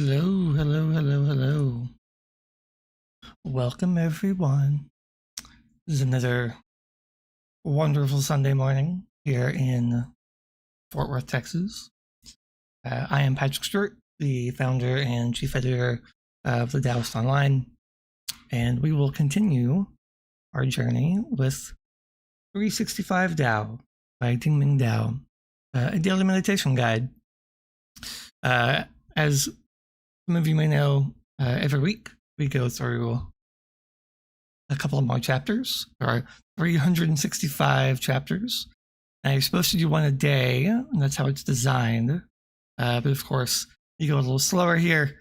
Hello, hello, hello, hello. Welcome, everyone. This is another wonderful Sunday morning here in Fort Worth, Texas. I am Patrick Stewart, the founder and chief editor of the Taoist Online, and we will continue our journey with 365 Tao by Deng Ming-Dao, a daily meditation guide. As some of you may know, every week we go through a couple of more chapters. There are 365 chapters. And you're supposed to do one a day, and that's how it's designed. But of course, you go a little slower here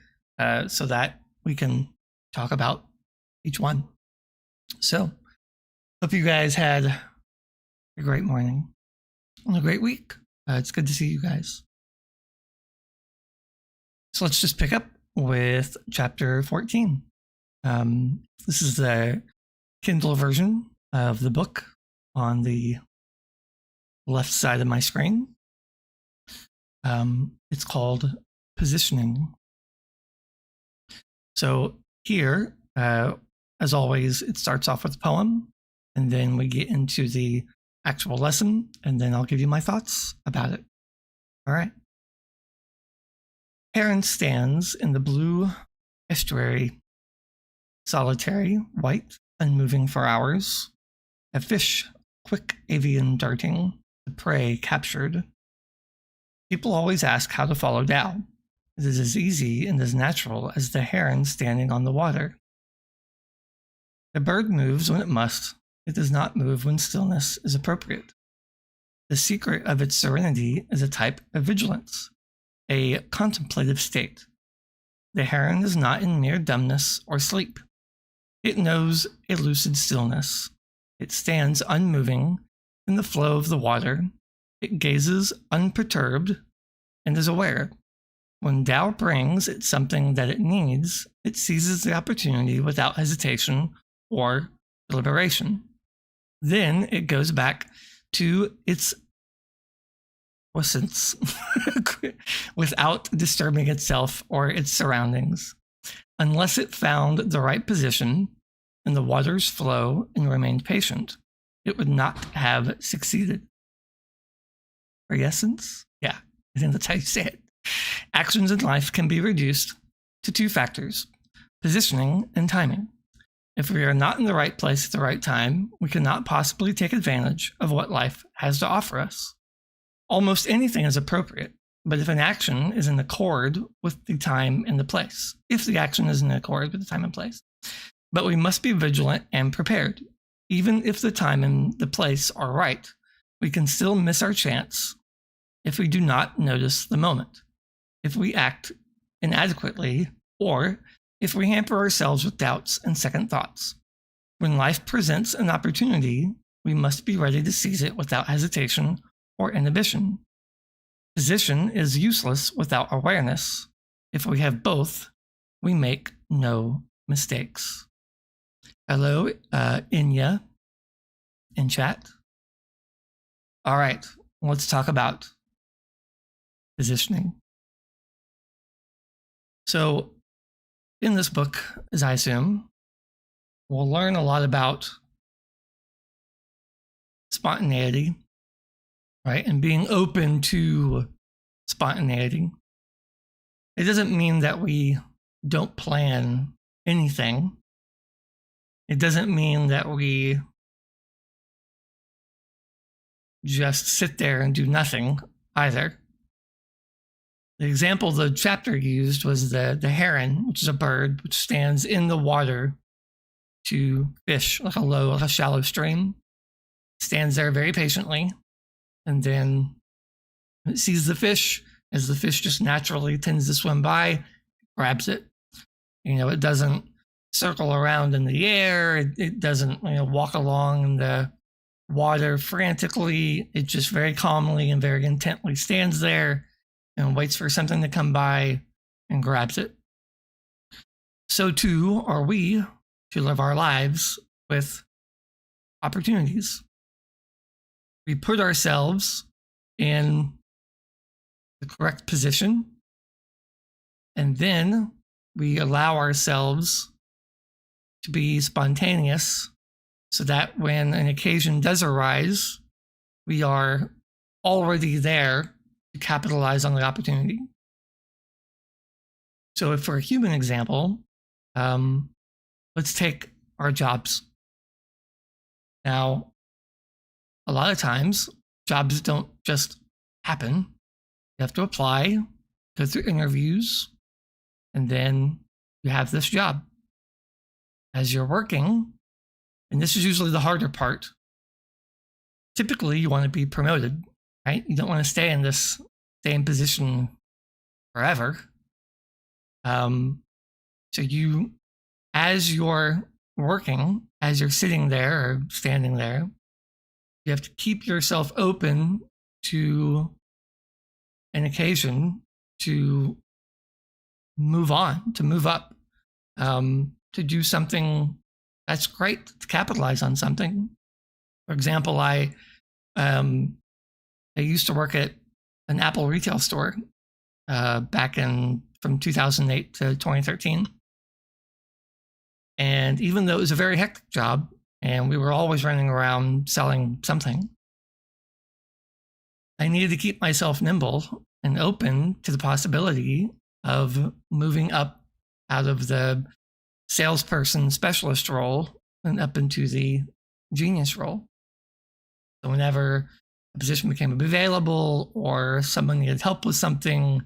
so that we can talk about each one. So, hope you guys had a great morning and a great week. It's good to see you guys. So let's just pick up with chapter 14. This is the Kindle version of the book on the left side of my screen. It's called Positioning. So here, as always, it starts off with a poem, and then we get into the actual lesson, and then I'll give you my thoughts about it. All right. Heron stands in the blue estuary, solitary, white, unmoving for hours. A fish, quick avian darting, the prey captured. People always ask how to follow Tao. It is as easy and as natural as the heron standing on the water. The bird moves when it must. It does not move when stillness is appropriate. The secret of its serenity is a type of vigilance, a contemplative state. The heron is not in mere dumbness or sleep. It knows a lucid stillness. It stands unmoving in the flow of the water. It gazes unperturbed and is aware. When Tao brings it something that it needs, it seizes the opportunity without hesitation or deliberation. Then it goes back to its essence without disturbing itself or its surroundings. Unless it found the right position and the waters flow and remained patient, it would not have succeeded. For essence? Yeah, I think that's how you say it. Actions in life can be reduced to two factors, positioning and timing. If we are not in the right place at the right time, we cannot possibly take advantage of what life has to offer us. Almost anything is appropriate, but if an action is in accord with the time and the place, but we must be vigilant and prepared. Even if the time and the place are right, we can still miss our chance if we do not notice the moment, if we act inadequately, or if we hamper ourselves with doubts and second thoughts. When life presents an opportunity, we must be ready to seize it without hesitation or inhibition. Position is useless without awareness. If we have both, we make no mistakes. Hello, Inya in chat. All right, let's talk about positioning. So, in this book, as I assume, we'll learn a lot about spontaneity, right? And being open to spontaneity. It doesn't mean that we don't plan anything. It doesn't mean that we just sit there and do nothing either. The example the chapter used was the heron, which is a bird which stands in the water to fish, like a shallow stream. Stands there very patiently, and then it sees the fish. As the fish just naturally tends to swim by, grabs it. It doesn't circle around in the air. It doesn't walk along in the water frantically. It just very calmly and very intently stands there and waits for something to come by and grabs it. So too are we to live our lives with opportunities. We put ourselves in the correct position And then we allow ourselves to be spontaneous so that when an occasion does arise, we are already there to capitalize on the opportunity. So if for a human example, let's take our jobs. Now, a lot of times, jobs don't just happen. You have to apply, go through interviews, and then you have this job. As you're working, and this is usually the harder part, typically you want to be promoted, right? You don't want to stay in this same position forever. So you, as you're working, as you're sitting there or standing there, you have to keep yourself open to an occasion to move on, to move up, to do something that's great, to capitalize on something. For example, I used to work at an Apple retail store back from 2008 to 2013. And even though it was a very hectic job and we were always running around selling something, I needed to keep myself nimble and open to the possibility of moving up out of the salesperson specialist role and up into the genius role. So whenever a position became available or someone needed help with something,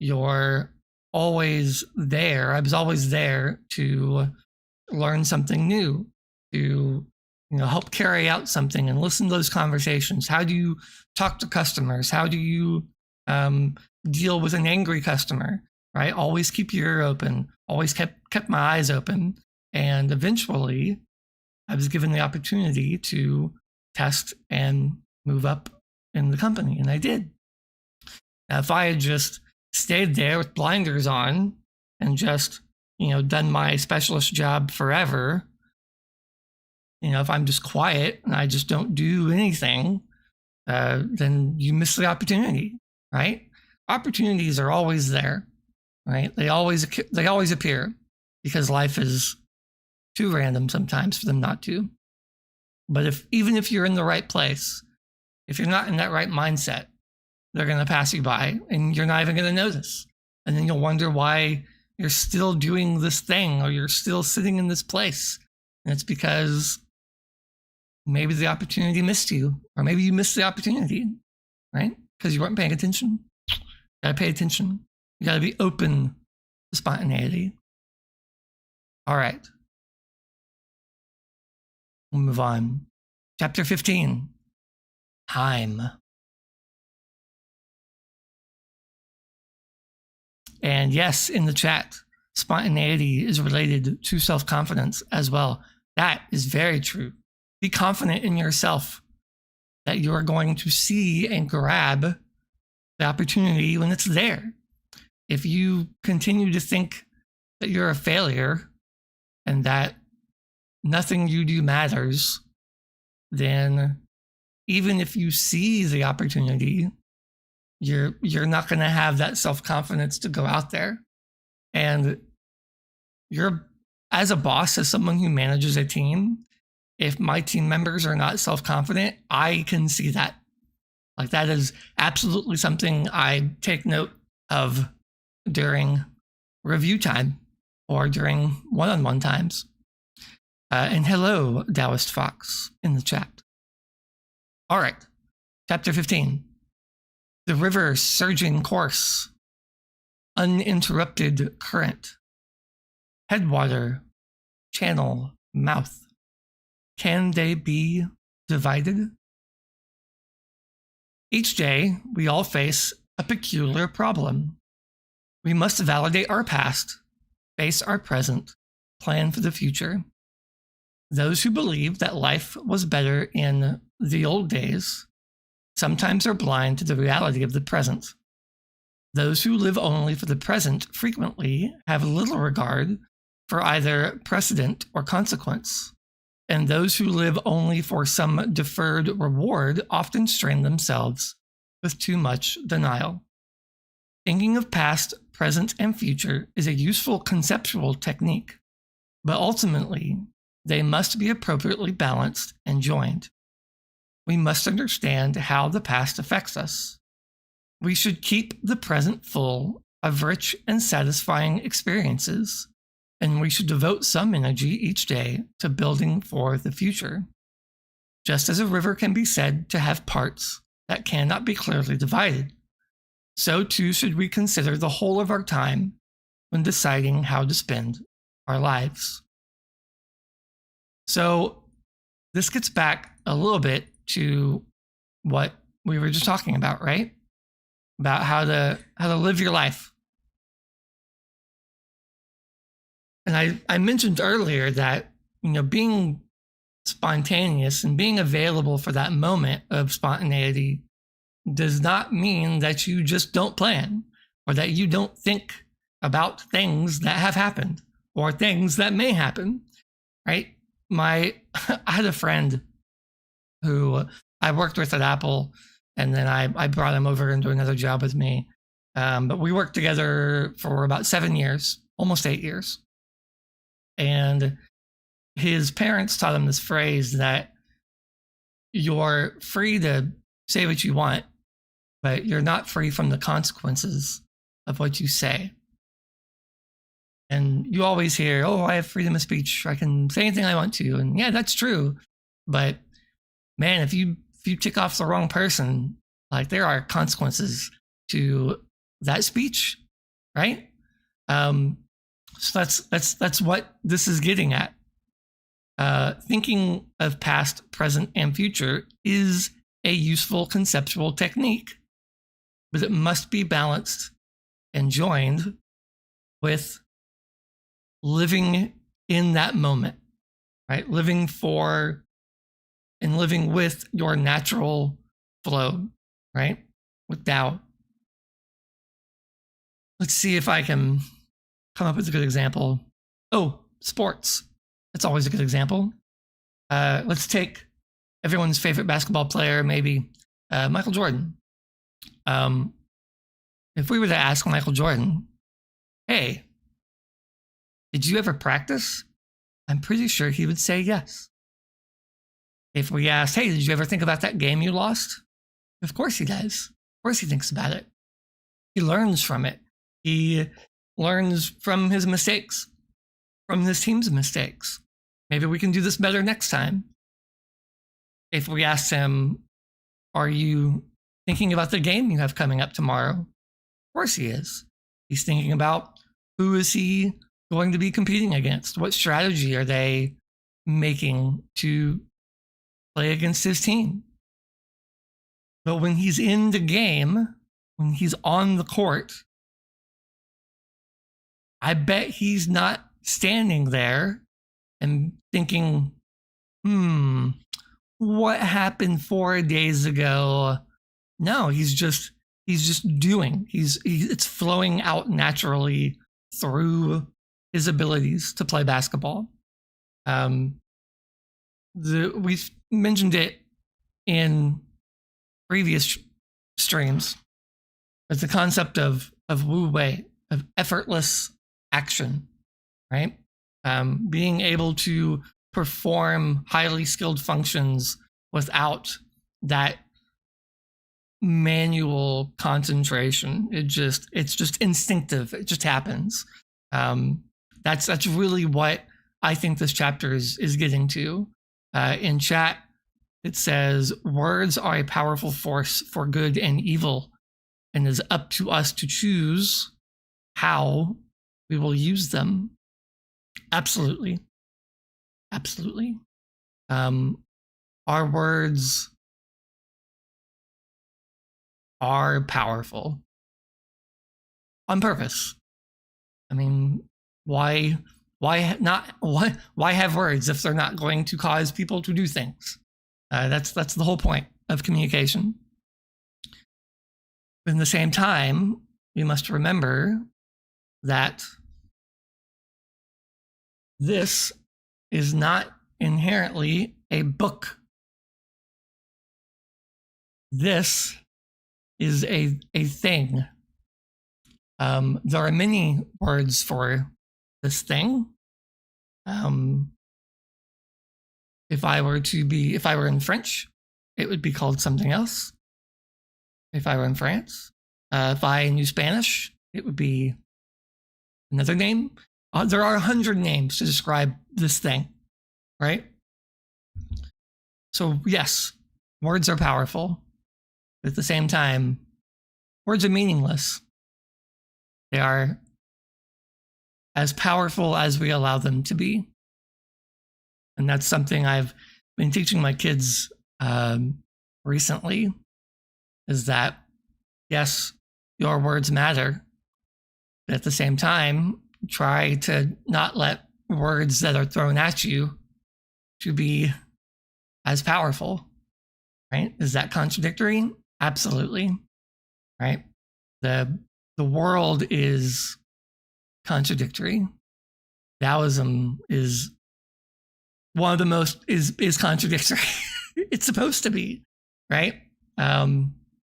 you're always there. I was always there to learn something new, to help carry out something and listen to those conversations. How do you talk to customers? How do you deal with an angry customer? Right? Always keep your ear open. Always kept my eyes open. And eventually, I was given the opportunity to test and move up in the company, and I did. Now, if I had just stayed there with blinders on and just done my specialist job forever, if I'm just quiet and I just don't do anything, then you miss the opportunity, right? Opportunities are always there, right? They always appear because life is too random sometimes for them not to. But even if you're in the right place, if you're not in that right mindset, they're going to pass you by and you're not even going to notice. And then you'll wonder why you're still doing this thing or you're still sitting in this place. And it's because maybe the opportunity missed you, or maybe you missed the opportunity, right? Because you weren't paying attention. You got to pay attention. You got to be open to spontaneity. All right. We'll move on. Chapter 15, time. And yes, in the chat, spontaneity is related to self-confidence as well. That is very true. Be confident in yourself that you are going to see and grab the opportunity when it's there. If you continue to think that you're a failure and that nothing you do matters, then even if you see the opportunity, you're not going to have that self-confidence to go out there. And as a boss, as someone who manages a team, if my team members are not self-confident, I can see that. Like, that is absolutely something I take note of during review time or during one-on-one times. And hello, Taoist Fox in the chat. All right, chapter 15. The river surging course, uninterrupted current, headwater, channel, mouth. Can they be divided? Each day, we all face a peculiar problem. We must validate our past, face our present, plan for the future. Those who believe that life was better in the old days sometimes are blind to the reality of the present. Those who live only for the present frequently have little regard for either precedent or consequence. And those who live only for some deferred reward often strain themselves with too much denial. Thinking of past present, and future is a useful conceptual technique, but ultimately, they must be appropriately balanced and joined. We must understand how the past affects us. We should keep the present full of rich and satisfying experiences, and we should devote some energy each day to building for the future. Just as a river can be said to have parts that cannot be clearly divided, so too should we consider the whole of our time when deciding how to spend our lives. So this gets back a little bit to what we were just talking about, right? About how to live your life. And I mentioned earlier that, being spontaneous and being available for that moment of spontaneity does not mean that you just don't plan or that you don't think about things that have happened or things that may happen, right? I had a friend who I worked with at Apple, and then I brought him over into another job with me. But we worked together for about 7 years, almost 8 years. And his parents taught him this phrase that you're free to say what you want, but you're not free from the consequences of what you say. And you always hear, oh, I have freedom of speech. I can say anything I want to. And yeah, that's true. But man, if you tick off the wrong person, like, there are consequences to that speech, right? So that's what this is getting at. Thinking of past, present, and future is a useful conceptual technique, but it must be balanced and joined with living in that moment, right? Living for and living with your natural flow, right? With Tao. Let's see if I can come up with a good example. Oh, sports. That's always a good example. Let's take everyone's favorite basketball player, maybe Michael Jordan. If we were to ask Michael Jordan, hey, did you ever practice? I'm pretty sure he would say yes. If we asked, hey, did you ever think about that game you lost? Of course he does. Of course he thinks about it. He learns from it. He learns from his mistakes, from his team's mistakes. Maybe we can do this better next time. If we asked him, are you thinking about the game you have coming up tomorrow? Of course he is. He's thinking about who is he going to be competing against? What strategy are they making to play against his team? But when he's in the game, when he's on the court, I bet he's not standing there and thinking, what happened 4 days ago? No, he's just doing. It's flowing out naturally through his abilities to play basketball. We've mentioned it in previous streams. It's the concept of wu wei, of effortless action, right? Being able to perform highly skilled functions without that manual concentration. It's just instinctive. It just happens. That's really what I think this chapter is getting to. In chat, it says, words are a powerful force for good and evil, and it is up to us to choose how we will use them. Absolutely. Absolutely. Our words are powerful on purpose. I mean, why have words if they're not going to cause people to do things? That's the whole point of communication. But at the same time, we must remember that this is not inherently a book. This is a thing. There are many words for this thing. If I were in French, it would be called something else. If I were in France, if I knew Spanish, it would be another name. There are 100 names to describe this thing, right? So yes, words are powerful. But at the same time, words are meaningless. They are as powerful as we allow them to be. And that's something I've been teaching my kids recently, is that, yes, your words matter. But at the same time, try to not let words that are thrown at you to be as powerful, right? Is that contradictory? Absolutely, right? The world is contradictory. Taoism is one of the most is contradictory. It's supposed to be, right? Yeah,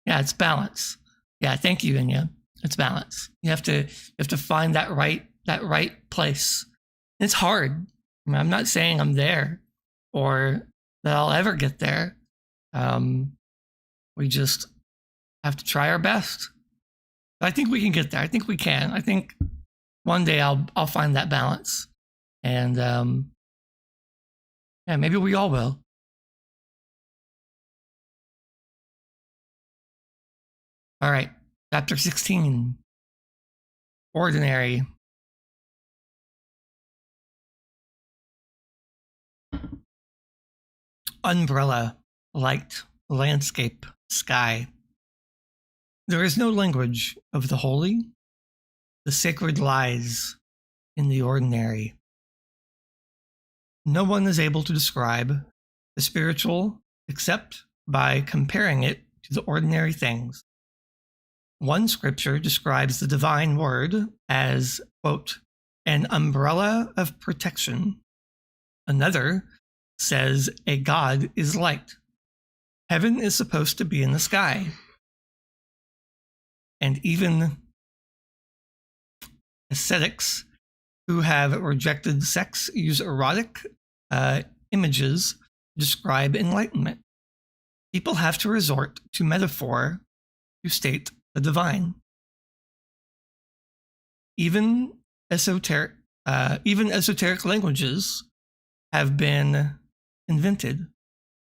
it's balance. Yeah, thank you, Inya. It's balance. You have to find that right place. It's hard. I mean, I'm not saying I'm there or that I'll ever get there. We just have to try our best. But I think we can get there. I think we can. I think one day I'll find that balance, and yeah, maybe we all will. All right, chapter 16. Ordinary. Umbrella, light, landscape, sky. There is no language of the holy. The sacred lies in the ordinary. No one is able to describe the spiritual except by comparing it to the ordinary things. One scripture describes the divine word as, quote, an umbrella of protection. Another says a God is light. Heaven is supposed to be in the sky. And even ascetics who have rejected sex use erotic images to describe enlightenment. People have to resort to metaphor to state the divine. Even esoteric languages have been invented,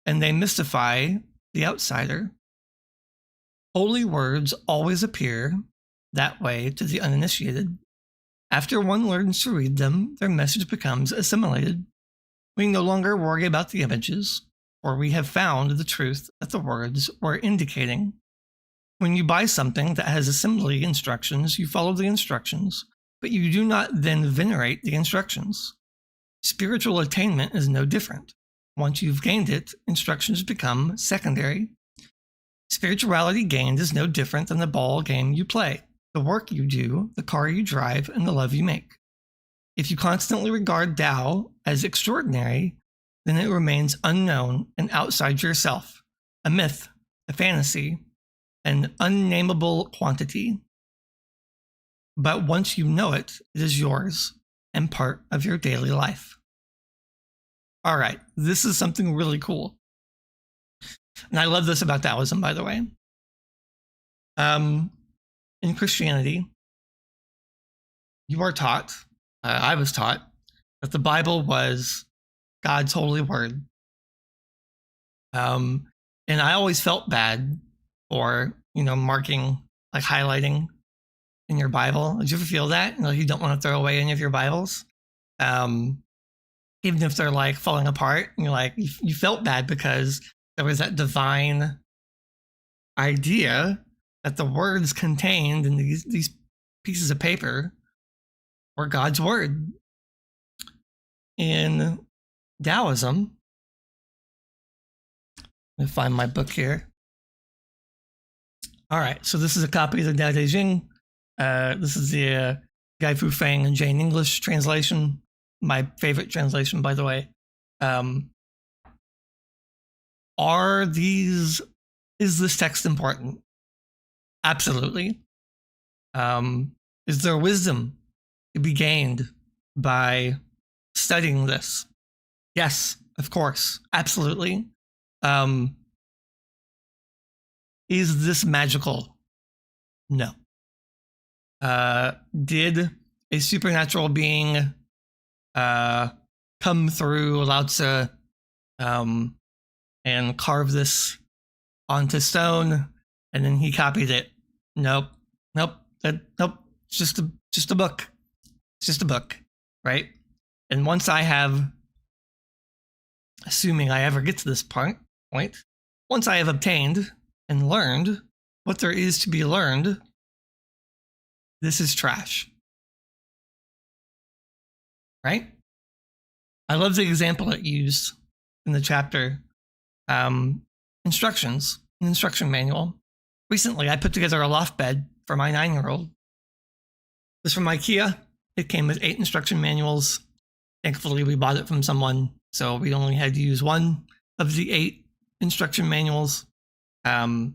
and they mystify the outsider. Holy words always appear that way to the uninitiated. After one learns to read them, their message becomes assimilated. We no longer worry about the images, for we have found the truth that the words were indicating. When you buy something that has assembly instructions, you follow the instructions, but you do not then venerate the instructions. Spiritual attainment is no different. Once you've gained it, instructions become secondary. Spirituality gained is no different than the ball game you play, the work you do, the car you drive, and the love you make. If you constantly regard Tao as extraordinary, then it remains unknown and outside yourself, a myth, a fantasy, an unnameable quantity. But once you know it, it is yours and part of your daily life. All right, this is something really cool. And I love this about Taoism, by the way. In Christianity, you are taught, I was taught, that the Bible was God's holy word. And I always felt bad for, marking, like highlighting in your Bible. Did you ever feel that? You don't want to throw away any of your Bibles? Even if they're like falling apart, and you're like, you felt bad because there was that divine idea that the words contained in these pieces of paper were God's word. In Taoism, let me find my book here. All right, so this is a copy of the Tao Te Ching. This is the Guy Fu Feng and Jane English translation. My favorite translation, by the way. Is this text important? Absolutely. Is there wisdom to be gained by studying this? Yes, of course. Absolutely. Is this magical? No. Did a supernatural being come through Lao Tzu and carve this onto stone, and then he copied it? Nope. Nope. Nope. It's just a book. It's just a book, right? And once I have, assuming I ever get to this point, once I have obtained and learned what there is to be learned, this is trash. Right? I love the example it used in the chapter. Instructions, an instruction manual. Recently, I put together a loft bed for my 9-year-old. It was from IKEA. It came with 8 instruction manuals. Thankfully, we bought it from someone, so we only had to use one of the 8 instruction manuals. There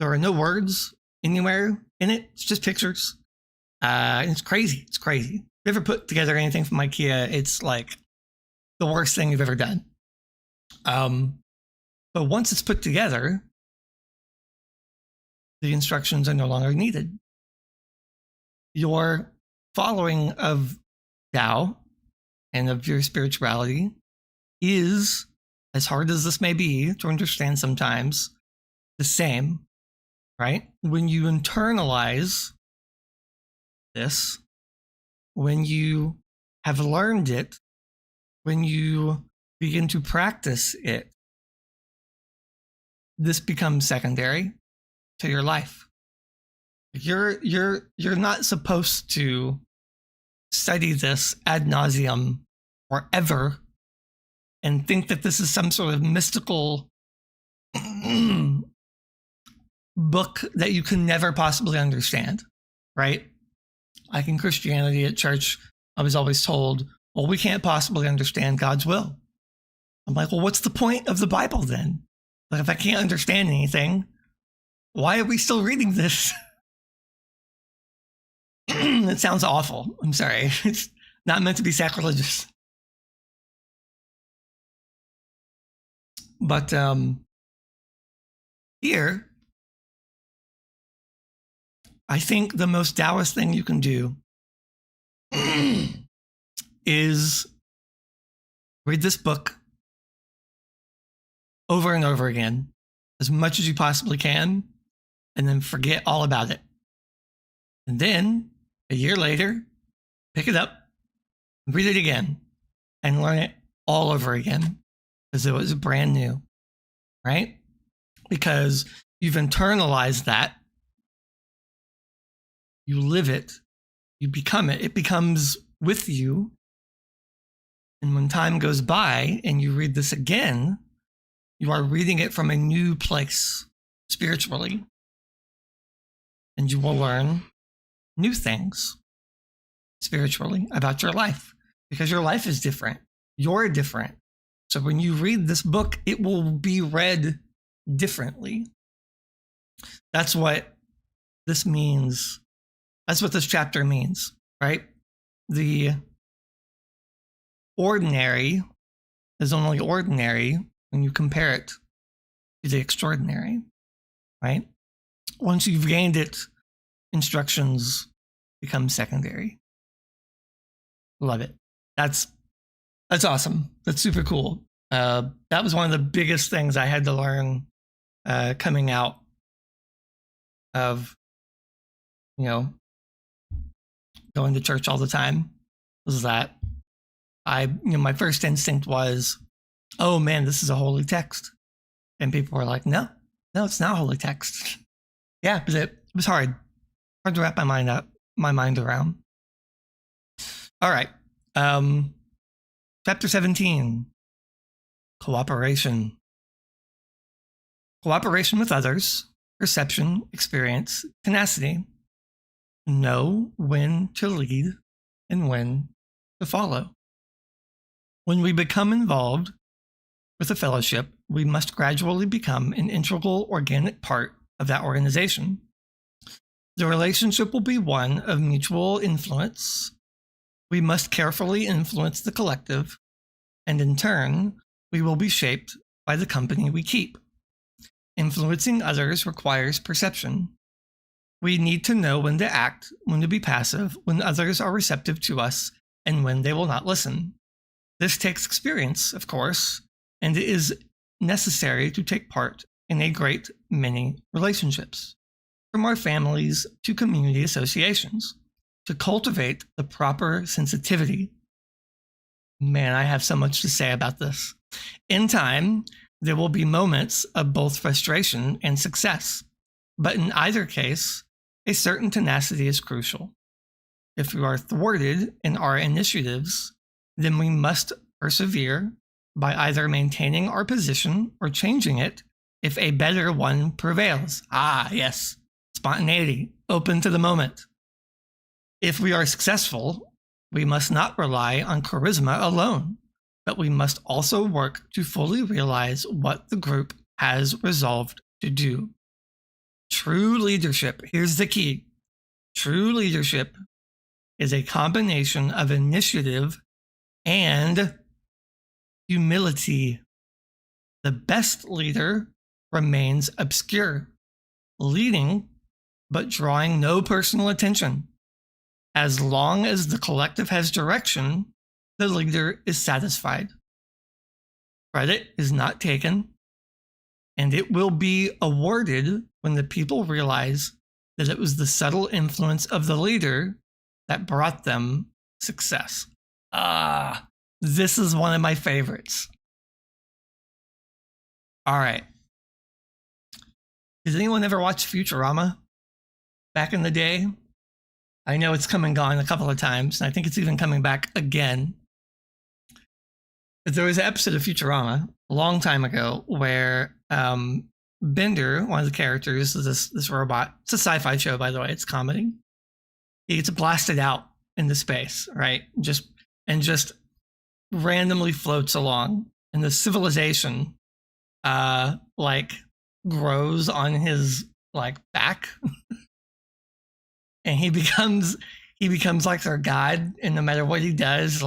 are no words anywhere in it. It's just pictures. It's crazy. It's crazy. If you ever put together anything from IKEA, it's like the worst thing you've ever done. But once it's put together, the instructions are no longer needed. Your following of Tao and of your spirituality is, as hard as this may be to understand sometimes, the same, right? When you internalize this, when you have learned it, when you begin to practice it, this becomes secondary to your life. You're not supposed to study this ad nauseum forever and think that this is some sort of mystical book that you can never possibly understand, right? Like in Christianity at church, I was always told, well, we can't possibly understand God's will. I'm like, well, what's the point of the Bible then? Like, if I can't understand anything, why are we still reading this? It sounds awful. I'm sorry. It's not meant to be sacrilegious. But here, I think the most Taoist thing you can do is read this book over and over again, as much as you possibly can, and then forget all about it. And then, a year later, pick it up, read it again, and learn it all over again, as it was brand new, right? Because you've internalized that, you live it, you become it, it becomes with you. And when time goes by and you read this again, you are reading it from a new place spiritually. And you will learn new things spiritually about your life, because your life is different. You're different. So when you read this book, it will be read differently. That's what this means. That's what this chapter means, right? The ordinary is only ordinary when you compare it to the extraordinary, right? Once you've gained it, instructions become secondary. Love it. That's awesome. That's super cool. That was one of the biggest things I had to learn coming out of, going to church all the time, was that my first instinct was, oh man, this is a holy text. And people were like, no, it's not holy text. Yeah, but it was hard to wrap my mind around. All right. Chapter 17, cooperation. Cooperation with others, perception, experience, tenacity. Know when to lead and when to follow. When we become involved with a fellowship, we must gradually become an integral, organic part of that organization. The relationship will be one of mutual influence. We must carefully influence the collective, and in turn, we will be shaped by the company we keep. Influencing others requires perception. We need to know when to act, when to be passive, when others are receptive to us, and when they will not listen. This takes experience, of course, and it is necessary to take part in a great many relationships, from our families to community associations, to cultivate the proper sensitivity. Man, I have so much to say about this. In time, there will be moments of both frustration and success, but in either case, a certain tenacity is crucial. If we are thwarted in our initiatives, then we must persevere by either maintaining our position or changing it if a better one prevails. Ah, yes, spontaneity, open to the moment. If we are successful, we must not rely on charisma alone, but we must also work to fully realize what the group has resolved to do. True leadership, here's the key. True leadership is a combination of initiative and humility. The best leader remains obscure, leading but drawing no personal attention. As long as the collective has direction, the leader is satisfied. Credit is not taken, and it will be awarded when the people realize that it was the subtle influence of the leader that brought them success. This is one of my favorites. All right. Did anyone ever watch Futurama back in the day? I know it's come and gone a couple of times, and I think it's even coming back again. But there was an episode of Futurama a long time ago where Bender, one of the characters, this robot, it's a sci-fi show, by the way, it's comedy. He gets blasted out into space, right? Just randomly floats along, and the civilization grows on his back. And he becomes like their god, and no matter what he does,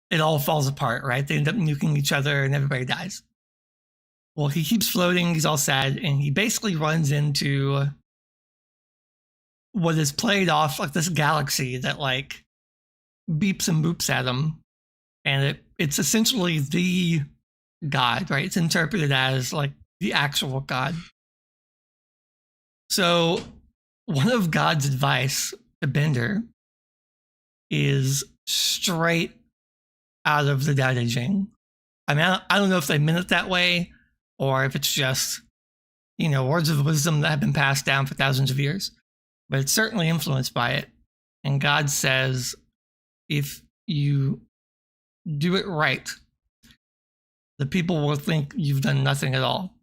it all falls apart, right? They end up nuking each other and everybody dies. Well, he keeps floating, he's all sad, and he basically runs into what is played off like this galaxy that beeps and boops at him. And it's essentially the god, right? It's interpreted as the actual god. So one of God's advice to Bender is straight out of the Tao Te Ching. I mean, I don't know if they meant it that way or if it's just, words of wisdom that have been passed down for thousands of years, but it's certainly influenced by it. And God says, if you do it right, the people will think you've done nothing at all,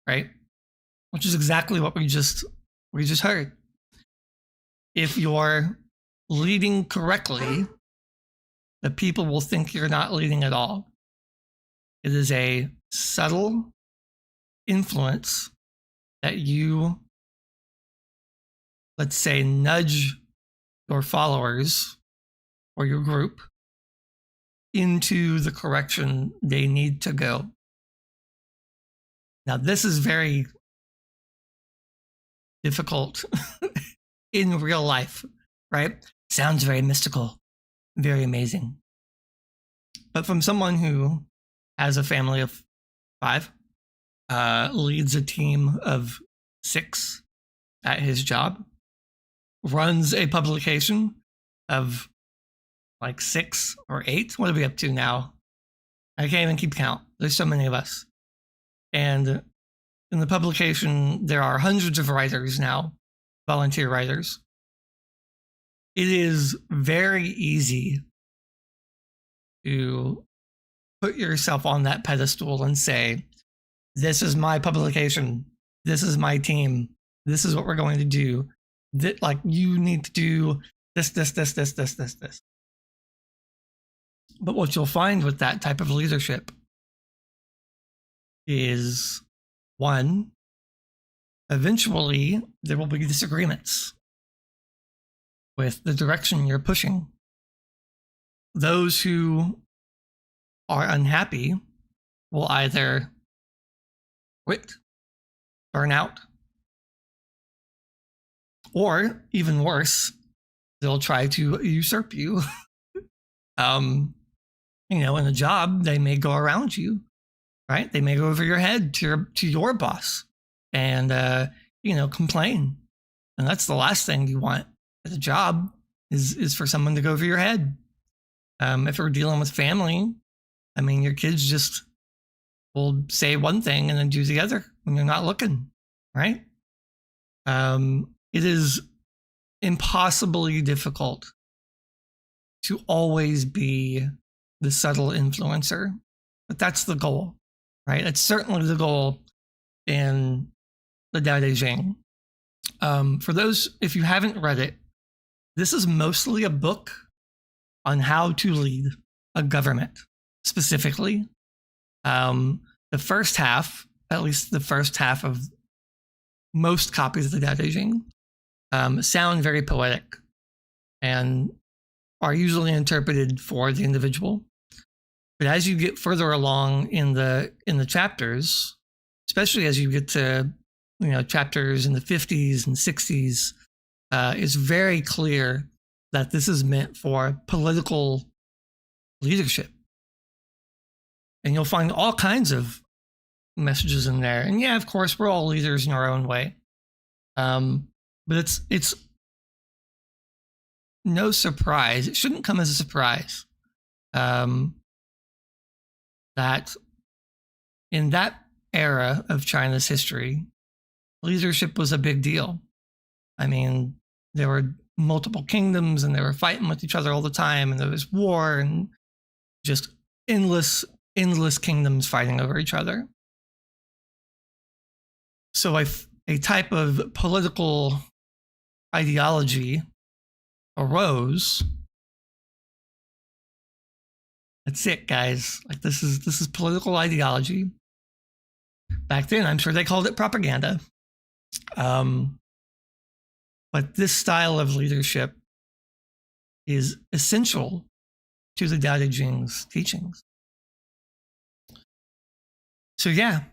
right? Which is exactly what we just heard. If you're leading correctly, the people will think you're not leading at all. It is a subtle influence that you, let's say, nudge your followers or your group into the correction they need to go. Now, this is very difficult in real life, right? Sounds very mystical, very amazing. But from someone who has a family of 5, leads a team of 6 at his job, runs a publication of 6 or 8. What are we up to now? I can't even keep count. There's so many of us. And in the publication, there are hundreds of writers now, volunteer writers. It is very easy to put yourself on that pedestal and say, this is my publication. This is my team. This is what we're going to do. You need to do this. But what you'll find with that type of leadership is, 1, eventually there will be disagreements with the direction you're pushing. Those who are unhappy will either quit, burn out, or even worse, they'll try to usurp you. In a job, they may go around you, right? They may go over your head to your boss and, complain. And that's the last thing you want at a job is for someone to go over your head. If you're dealing with family, your kids just will say one thing and then do the other when you're not looking, right? It is impossibly difficult to always be the subtle influencer, but that's the goal, right? It's certainly the goal in the Tao Te Ching. For those, if you haven't read it, this is mostly a book on how to lead a government, specifically. The first half, at least the first half of most copies of the Tao Te Ching, sound very poetic and are usually interpreted for the individual. But as you get further along in the chapters, especially as you get to chapters in the 50s and 60s, it's very clear that this is meant for political leadership. And you'll find all kinds of messages in there. And yeah, of course, we're all leaders in our own way. But it's no surprise. It shouldn't come as a surprise that in that era of China's history, leadership was a big deal. There were multiple kingdoms and they were fighting with each other all the time, and there was war and just endless kingdoms fighting over each other. So a type of political ideology arose. That's it, guys. This is political ideology. Back then, I'm sure they called it propaganda. But this style of leadership is essential to the Tao Te Ching's teachings. So yeah,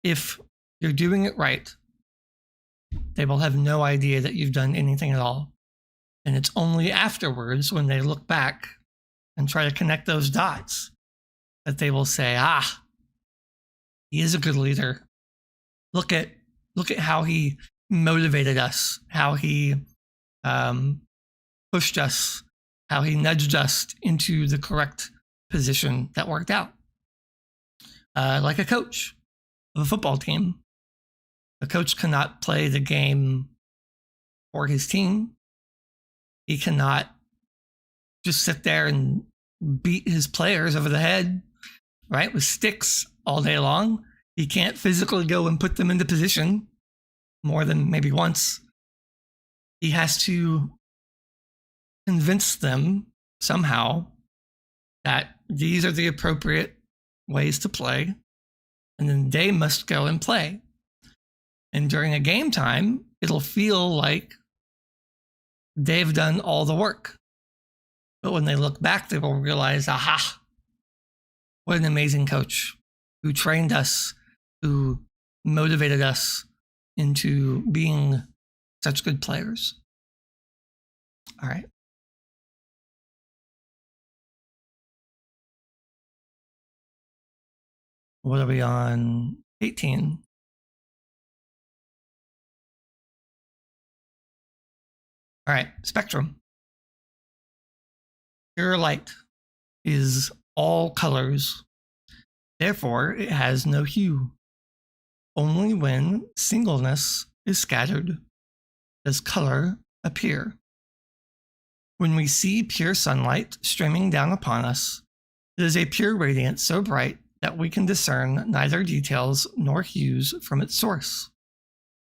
if you're doing it right, they will have no idea that you've done anything at all. And it's only afterwards, when they look back and try to connect those dots, that they will say, he is a good leader. Look at how he motivated us, how he pushed us, how he nudged us into the correct position that worked out. Like a coach of a football team. A coach cannot play the game for his team. He cannot just sit there and beat his players over the head, right, with sticks all day long. He can't physically go and put them into position more than maybe once. He has to convince them somehow that these are the appropriate ways to play, and then they must go and play. And during a game time, it'll feel like they've done all the work. But when they look back, they will realize, what an amazing coach who trained us, who motivated us into being such good players. All right. What are we on? 18. All right, spectrum. Pure light is all colors. Therefore, it has no hue. Only when singleness is scattered does color appear. When we see pure sunlight streaming down upon us, it is a pure radiance so bright that we can discern neither details nor hues from its source.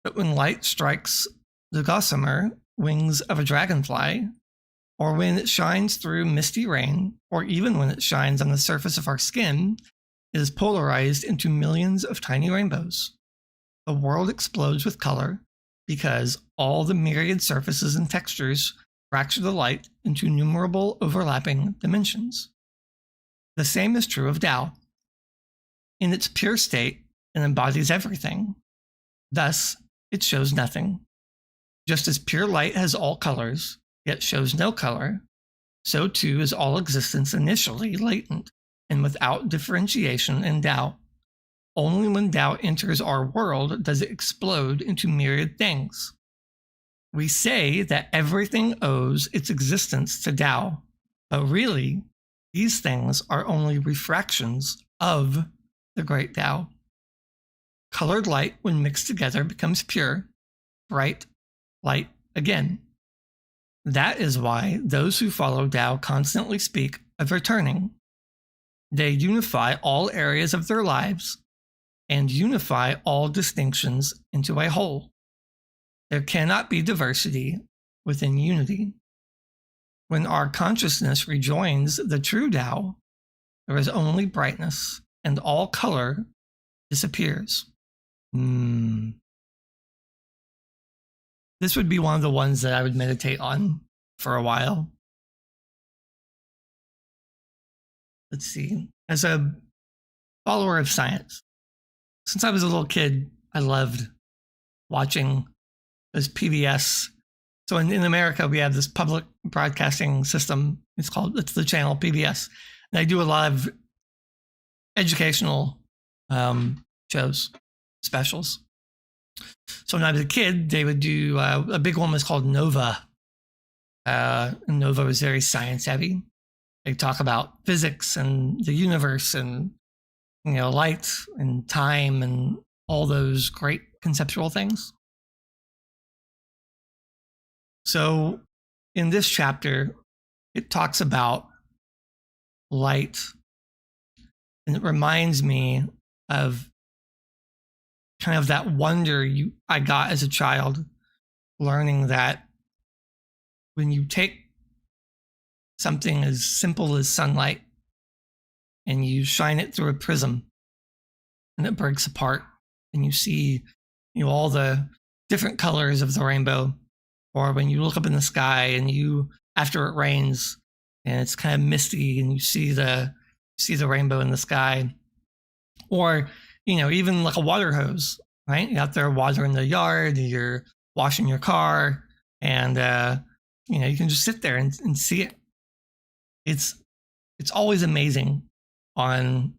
But when light strikes the gossamer wings of a dragonfly, or when it shines through misty rain, or even when it shines on the surface of our skin, it is polarized into millions of tiny rainbows. the world explodes with color because all the myriad surfaces and textures fracture the light into innumerable overlapping dimensions. The same is true of Tao. In its pure state, it embodies everything. Thus, it shows nothing. Just as pure light has all colors, yet shows no color, so too is all existence initially latent and without differentiation in Tao. Only when Tao enters our world does it explode into myriad things. We say that everything owes its existence to Tao, but really, these things are only refractions of the great Tao. Colored light, when mixed together, becomes pure, bright light again. That is why those who follow Tao constantly speak of returning. They unify all areas of their lives and unify all distinctions into a whole. There cannot be diversity within unity. When our consciousness rejoins the true Tao, there is only brightness, and all color disappears. This would be one of the ones that I would meditate on for a while. Let's see. As a follower of science, since I was a little kid, I loved watching those PBS. So in America, we have this public broadcasting system. It's the channel PBS. And I do a lot of educational shows, specials. So when I was a kid, they would do a big one was called Nova. And Nova was very science heavy. They talk about physics and the universe and light and time and all those great conceptual things. So in this chapter, it talks about light, and it reminds me of kind of that wonder I got as a child, learning that when you take something as simple as sunlight and you shine it through a prism and it breaks apart and you see all the different colors of the rainbow, or when you look up in the sky and after it rains and it's kind of misty and you see the rainbow in the sky, or even like a water hose, right? You're out there watering the yard, you're washing your car, and you can just sit there and see it. It's always amazing on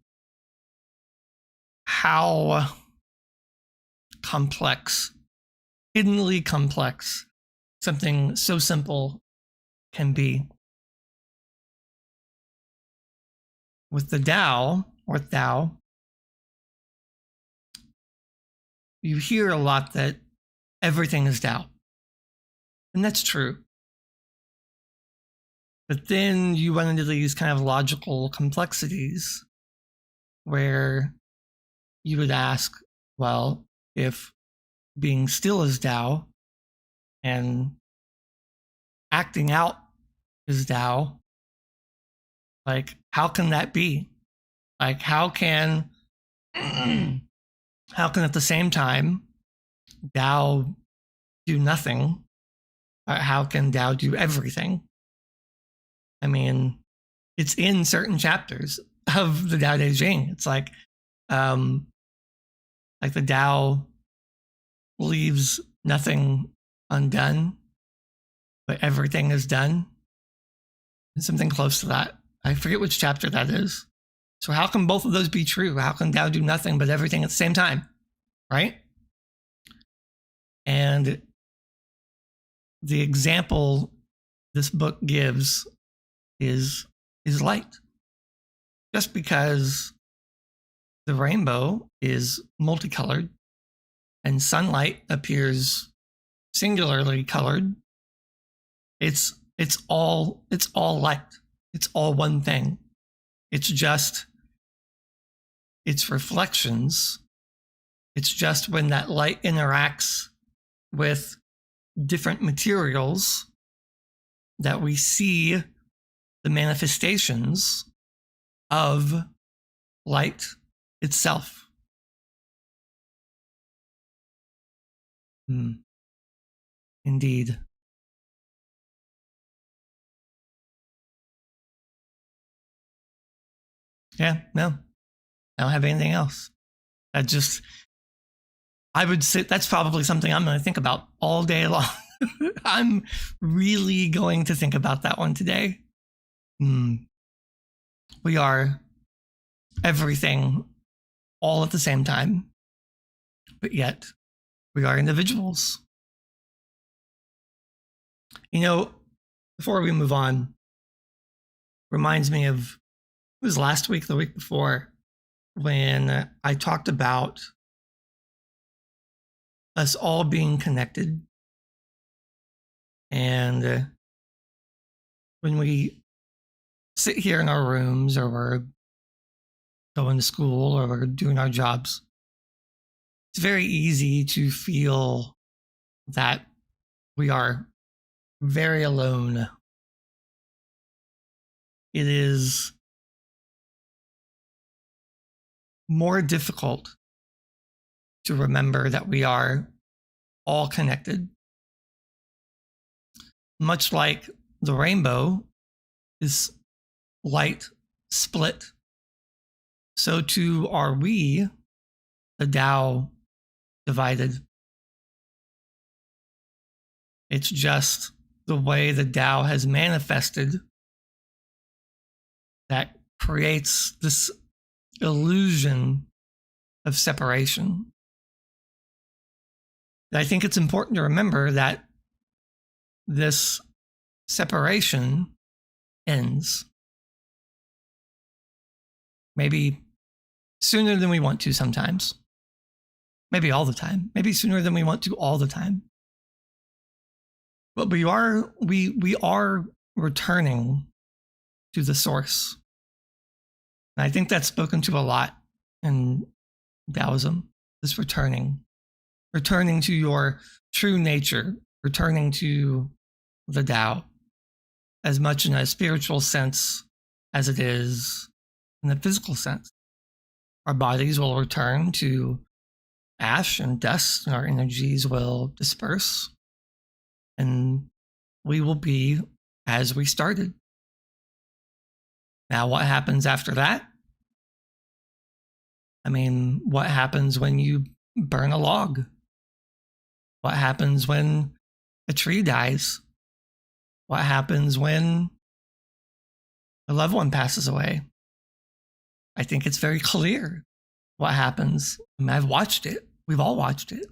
how complex, hiddenly complex, something so simple can be. With the Tao, or Tao, you hear a lot that everything is Tao. And that's true. But then you run into these kind of logical complexities where you would ask, well, if being still is Tao and acting out is Tao, like, how can that be? Like, how can at the same time Tao do nothing? How can Tao do everything? I mean, it's in certain chapters of the Tao Te Ching. It's like the Tao leaves nothing undone, but everything is done. It's something close to that. I forget which chapter that is. So how can both of those be true? How can Tao do nothing but everything at the same time? Right? And the example this book gives is light. Just because the rainbow is multicolored and sunlight appears singularly colored, it's all light. It's all one thing. It's reflections. It's just when that light interacts with different materials that we see the manifestations of light itself. Indeed. Yeah, no, I don't have anything else. I would say that's probably something I'm going to think about all day long. I'm really going to think about that one today. We are everything all at the same time, but yet we are individuals. You know, before we move on, reminds me of, it was last week, the week before, when I talked about us all being connected. And when we sit here in our rooms, or we're going to school, or we're doing our jobs, it's very easy to feel that we are very alone. It is more difficult to remember that we are all connected. Much like the rainbow is light split, so too are we, the Tao, divided. It's just the way the Tao has manifested that creates this illusion of separation. I think it's important to remember that this separation ends. Maybe sooner than we want to sometimes. Maybe all the time. Maybe sooner than we want to all the time. But we are returning to the source. And I think that's spoken to a lot in Taoism, this returning to your true nature, returning to the Tao, as much in a spiritual sense as it is in the physical sense. Our bodies will return to ash and dust, and our energies will disperse, and we will be as we started. Now, what happens after that? I mean, what happens when you burn a log? What happens when a tree dies? What happens when a loved one passes away? I think it's very clear what happens. I mean, I've watched it. We've all watched it.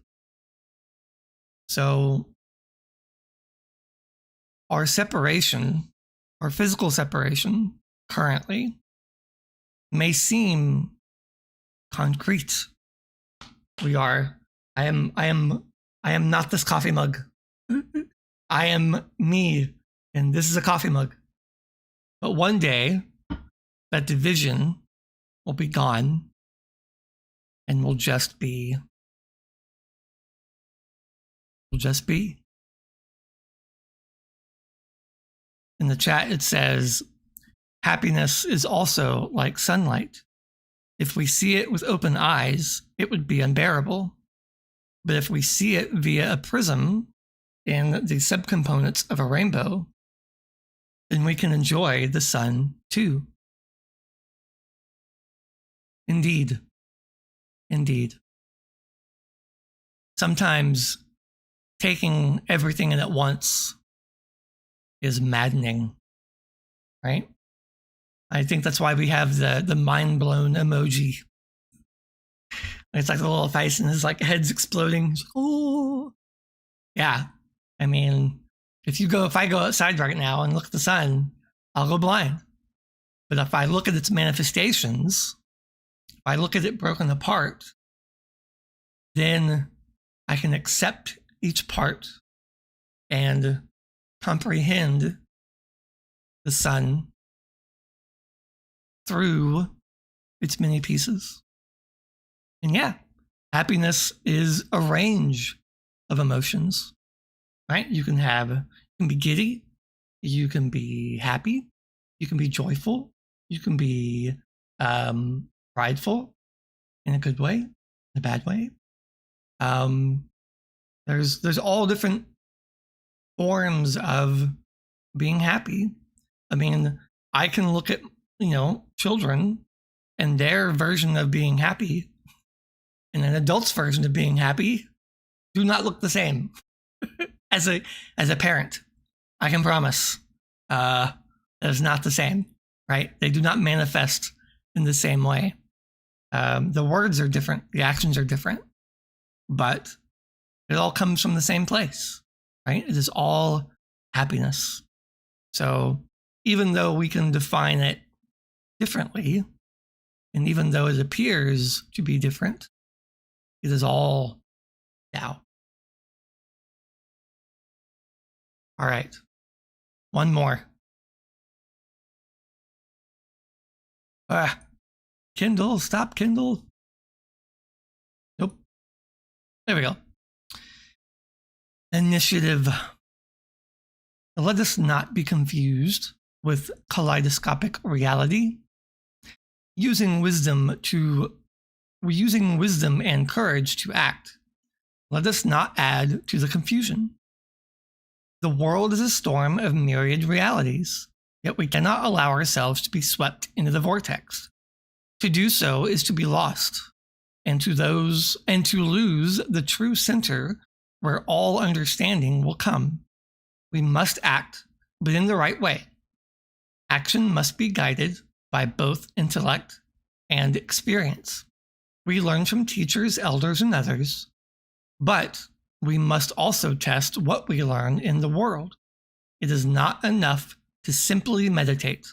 So our separation, our physical separation currently may seem concrete. I am not this coffee mug. I am me, and this is a coffee mug. But one day, that division will be gone, and we'll just be. In the chat, it says, happiness is also like sunlight. If we see it with open eyes, it would be unbearable. But if we see it via a prism in the subcomponents of a rainbow, then we can enjoy the sun too. Indeed. Indeed. Sometimes taking everything in at once is maddening, right? I think that's why we have the mind blown emoji. It's like a little face and his like head's exploding. Oh, yeah. I mean, if I go outside right now and look at the sun, I'll go blind. But if I look at its manifestations, if I look at it broken apart, then I can accept each part and comprehend the sun through its many pieces. And yeah, happiness is a range of emotions, right? You can be giddy, you can be happy, you can be joyful, you can be prideful in a good way, in a bad way. There's all different forms of being happy. I mean, I can look at, children and their version of being happy and an adult's version of being happy do not look the same. As a parent, I can promise that is not the same, right? They do not manifest in the same way. The words are different, the actions are different, but it all comes from the same place, right? It is all happiness. So even though we can define it differently, and even though it appears to be different, it is all Tao. All right, one more. Kindle, stop Kindle. Nope. There we go. Initiative. Let us not be confused with kaleidoscopic reality. Using wisdom and courage to act. Let us not add to the confusion. The world is a storm of myriad realities, yet we cannot allow ourselves to be swept into the vortex. To do so is to be lost, and to lose the true center where all understanding will come. We must act, but in the right way. Action must be guided by both intellect and experience. We learn from teachers, elders, and others, but we must also test what we learn in the world. It is not enough to simply meditate,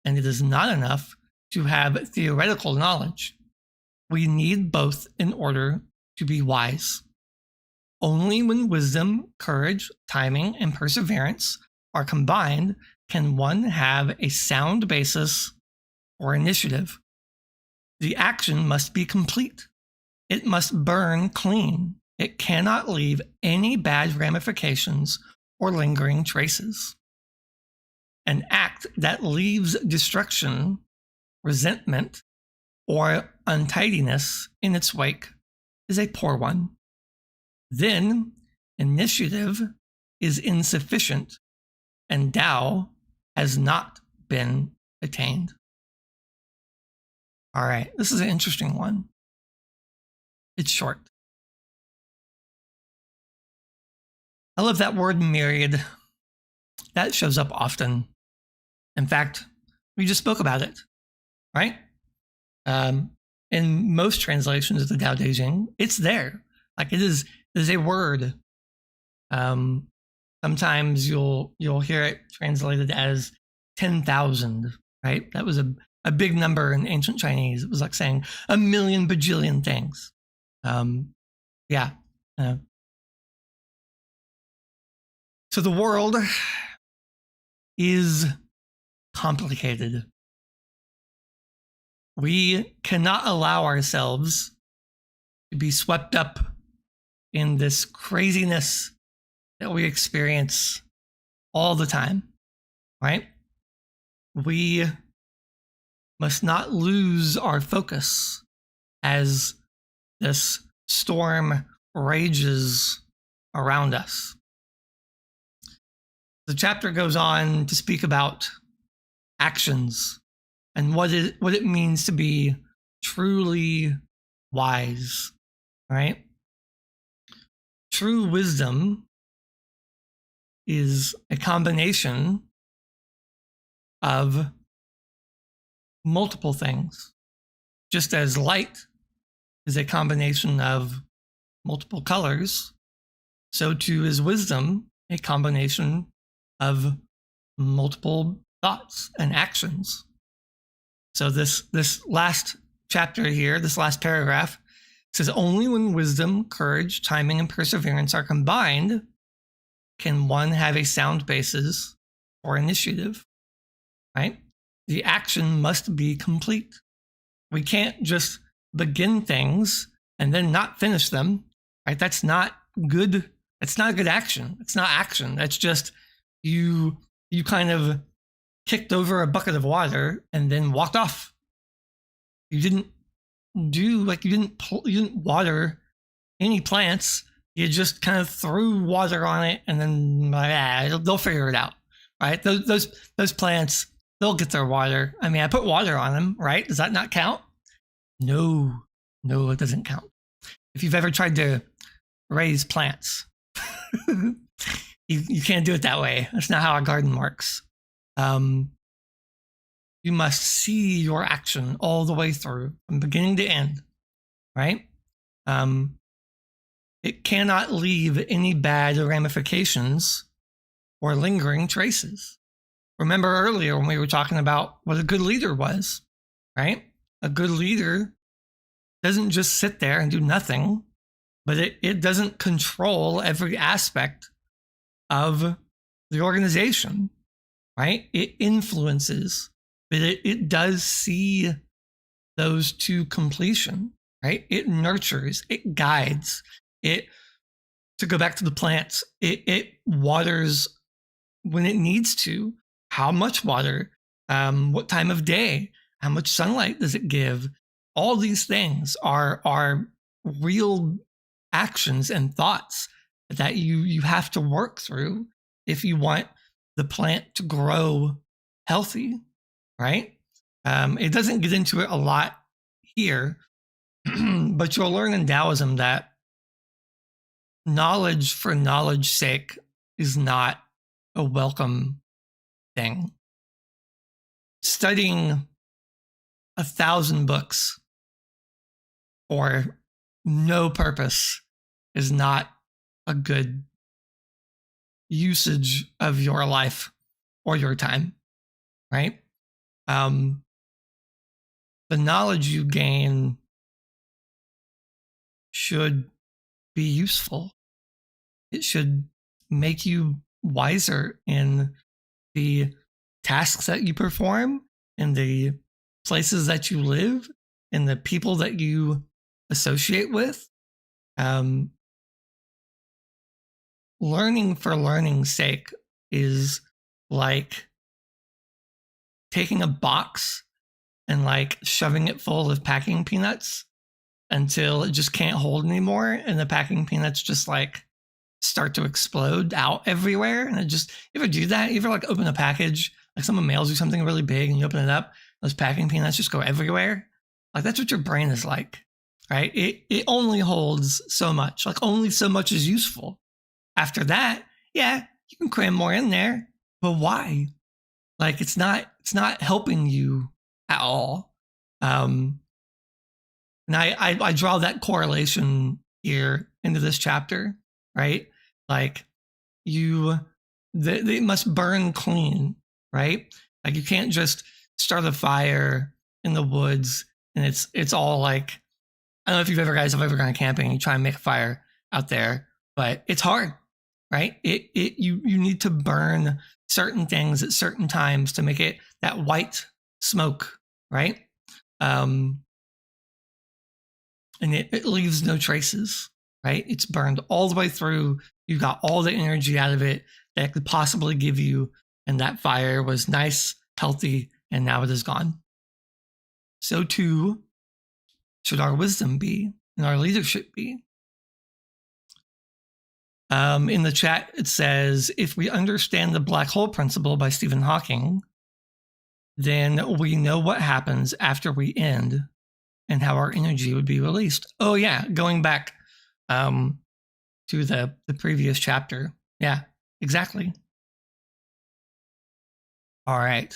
and it is not enough to have theoretical knowledge. We need both in order to be wise. Only when wisdom, courage, timing, and perseverance are combined can one have a sound basis for initiative. The action must be complete. It must burn clean. It cannot leave any bad ramifications or lingering traces. An act that leaves destruction, resentment, or untidiness in its wake is a poor one. Then initiative is insufficient and Tao has not been attained. All right, this is an interesting one. It's short. I love that word myriad. That shows up often. In fact, we just spoke about it, right? In most translations of the Tao Te Ching, it's there. Like it is a word. Sometimes you'll hear it translated as 10,000, right? That was a big number in ancient Chinese. It was like saying a million bajillion things. So the world is complicated. We cannot allow ourselves to be swept up in this craziness that we experience all the time, right? We must not lose our focus as this storm rages around us. The chapter goes on to speak about actions and what it means to be truly wise, right? True wisdom is a combination of multiple things. Just as light is a combination of multiple colors, so too is wisdom a combination of multiple thoughts and actions. So this last chapter here, this last paragraph, says only when wisdom, courage, timing, and perseverance are combined can one have a sound basis for initiative, right? The action must be complete. We can't just begin things and then not finish them, right? That's not good. It's not a good action. It's not action. That's just you kind of kicked over a bucket of water and then walked off. You didn't water any plants You just kind of threw water on it, and then they'll figure it out, right? Those plants, they'll get their water. I mean, I put water on them, right? Does that not count? No, it doesn't count. If you've ever tried to raise plants, you can't do it that way. That's not how a garden works. You must see your action all the way through, from beginning to end, right? It cannot leave any bad ramifications or lingering traces. Remember earlier when we were talking about what a good leader was, right? A good leader doesn't just sit there and do nothing, but it doesn't control every aspect of the organization, right? It influences, but it does see those to completion, right? It nurtures, it guides, to go back to the plants, it waters when it needs to. How much water, what time of day, how much sunlight does it give? All these things are real actions and thoughts that you have to work through if you want the plant to grow healthy, right? It doesn't get into it a lot here, but you'll learn in Taoism that knowledge for knowledge's sake is not a welcome thing. Studying 1,000 books for no purpose is not a good usage of your life or your time, right? The knowledge you gain should be useful. It should make you wiser in the tasks that you perform, in the places that you live, in the people that you associate with. Learning for learning's sake is like taking a box and like shoving it full of packing peanuts until it just can't hold anymore, and the packing peanuts just like start to explode out everywhere. And you ever do that? You ever like open a package, like someone mails you something really big and you open it up, those packing peanuts just go everywhere? Like that's what your brain is like, right? It only holds so much, like only so much is useful. After that, yeah, you can cram more in there, but why? Like it's not helping you at all. And I draw that correlation here into this chapter, right? Like they must burn clean, right? Like you can't just start a fire in the woods and it's all like, I don't know if you guys have ever gone camping and you try and make a fire out there, but it's hard, right? You need to burn certain things at certain times to make it that white smoke, right? And it leaves no traces, right? It's burned all the way through. You got all the energy out of it that it could possibly give you. And that fire was nice, healthy, and now it is gone. So too should our wisdom be and our leadership be. In the chat, it says, if we understand the black hole principle by Stephen Hawking, then we know what happens after we end and how our energy would be released. Oh yeah, going back to the previous chapter. Yeah, exactly. All right.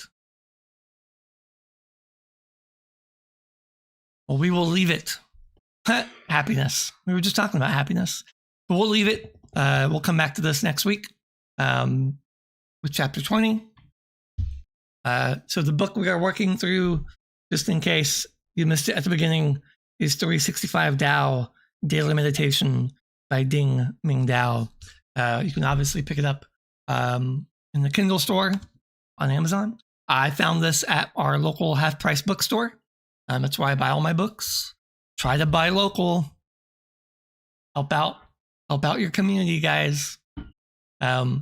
Well, we will leave it. Happiness. We were just talking about happiness. But we'll leave it. We'll come back to this next week with chapter 20. So the book we are working through, just in case you missed it at the beginning, is 365 Tao Daily Meditation by Deng Ming-Dao. You can obviously pick it up in the Kindle store on Amazon. I found this at our local half-price bookstore. That's where I buy all my books. Try to buy local. Help out your community, guys. Yeah,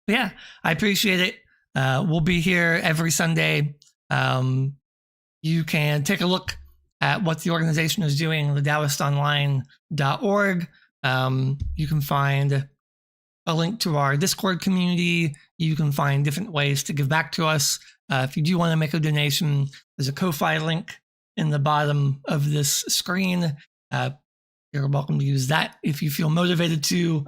I appreciate it. We'll be here every Sunday. You can take a look at what the organization is doing, the TaoistOnline.org. You can find a link to our Discord community. You can find different ways to give back to us. If you do want to make a donation, there's a Ko-Fi link in the bottom of this screen. You're welcome to use that if you feel motivated to.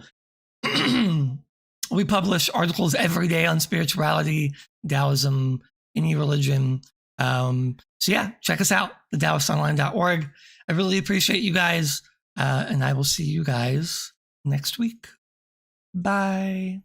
We publish articles every day on spirituality, Taoism, any religion. So yeah, check us out, theTaoistOnline.org. I really appreciate you guys, and I will see you guys next week. Bye.